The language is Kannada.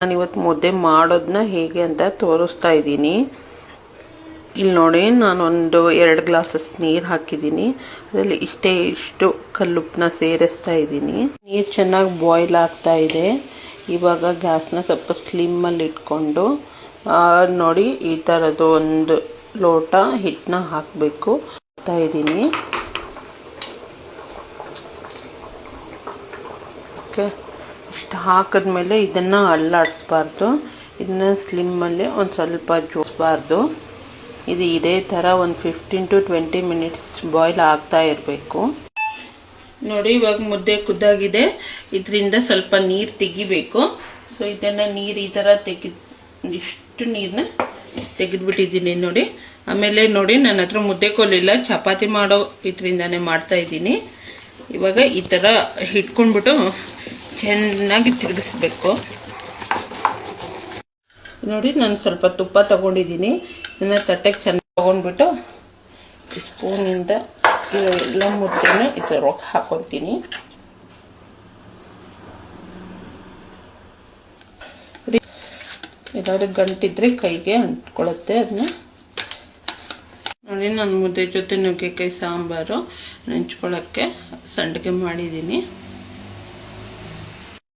ನಾನು ಇವತ್ತು ಮುದ್ದೆ ಮಾಡೋದನ್ನ ಹೇಗೆ ಅಂತ ತೋರಿಸ್ತಾ ಇದ್ದೀನಿ. ಇಲ್ಲಿ ನೋಡಿ, ನಾನು 2 ಗ್ಲಾಸಸ್ ನೀರು ಹಾಕಿದ್ದೀನಿ. ಅದರಲ್ಲಿ ಇಷ್ಟು ಕಲ್ಲುಪ್ಪನ್ನ ಸೇರಿಸ್ತಾ ಇದ್ದೀನಿ. ನೀರು ಚೆನ್ನಾಗಿ ಬಾಯ್ಲ್ ಆಗ್ತಾ ಇದೆ. ಇವಾಗ ಗ್ಯಾಸ್ನ ಸ್ವಲ್ಪ ಸ್ಲಿಮ್ಮಲ್ಲಿ ಇಟ್ಕೊಂಡು ನೋಡಿ ಈ ಥರದ್ದು 1 ಲೋಟ ಹಿಟ್ಟನ್ನ ಹಾಕಬೇಕು ಹಾಕ್ತಾ ಇದ್ದೀನಿ. ಓಕೆ, ಇಷ್ಟು ಹಾಕಿದ್ಮೇಲೆ ಇದನ್ನು ಅಳ್ಳಾಡಿಸ್ಬಾರ್ದು. ಇದನ್ನ ಸ್ಲಿಮ್ಮಲ್ಲಿ ಒಂದು ಸ್ವಲ್ಪ ಜೋಡಿಸ್ಬಾರ್ದು. ಇದು ಇದೇ ಥರ ಒಂದು 15 to 20 ಮಿನಿಟ್ಸ್ ಬಾಯ್ಲ್ ಆಗ್ತಾ ಇರಬೇಕು. ನೋಡಿ, ಇವಾಗ ಮುದ್ದೆ ಕುದ್ದಾಗಿದೆ. ಇದರಿಂದ ಸ್ವಲ್ಪ ನೀರು ತೆಗಿಬೇಕು. ಸೊ ಇದನ್ನು ನೀರು ಈ ಥರ ಇಷ್ಟು ನೀರನ್ನ ತೆಗೆದುಬಿಟ್ಟಿದ್ದೀನಿ ನೋಡಿ. ಆಮೇಲೆ ನೋಡಿ, ನನ್ನ ಹತ್ರ ಮುದ್ದೆ ಕೋಲಿಲ್ಲ, ಚಪಾತಿ ಮಾಡೋ ಇದರಿಂದಾನೇ ಮಾಡ್ತಾ ಇದ್ದೀನಿ. ಇವಾಗ ಈ ಥರ ಹಿಡ್ಕೊಂಡ್ಬಿಟ್ಟು ಚೆನ್ನಾಗಿ ತಿರುಗಿಸ್ಬೇಕು. ನೋಡಿ, ನಾನು ಸ್ವಲ್ಪ ತುಪ್ಪ ತಗೊಂಡಿದ್ದೀನಿ. ಇದನ್ನು ತಟ್ಟೆಗೆ ಚೆನ್ನಾಗಿ ತಗೊಂಡ್ಬಿಟ್ಟು ಸ್ಪೂನಿಂದ ಎಲ್ಲ ಮುದ್ದೆನ ಈ ಥರ ಹಾಕೊತೀನಿ. ಏನಾದ್ರು ಗಂಟಿದ್ರೆ ಕೈಗೆ ಅಂಟ್ಕೊಳ್ಳುತ್ತೆ. ಅದನ್ನ ನೋಡಿ, ನಾನು ಮುದ್ದೆ ಜೊತೆ ನುಗ್ಗೆಕಾಯಿ ಸಾಂಬಾರು ನೆಂಚ್ಕೊಳ್ಳೋಕ್ಕೆ ಸಂಡಿಗೆ ಮಾಡಿದ್ದೀನಿ.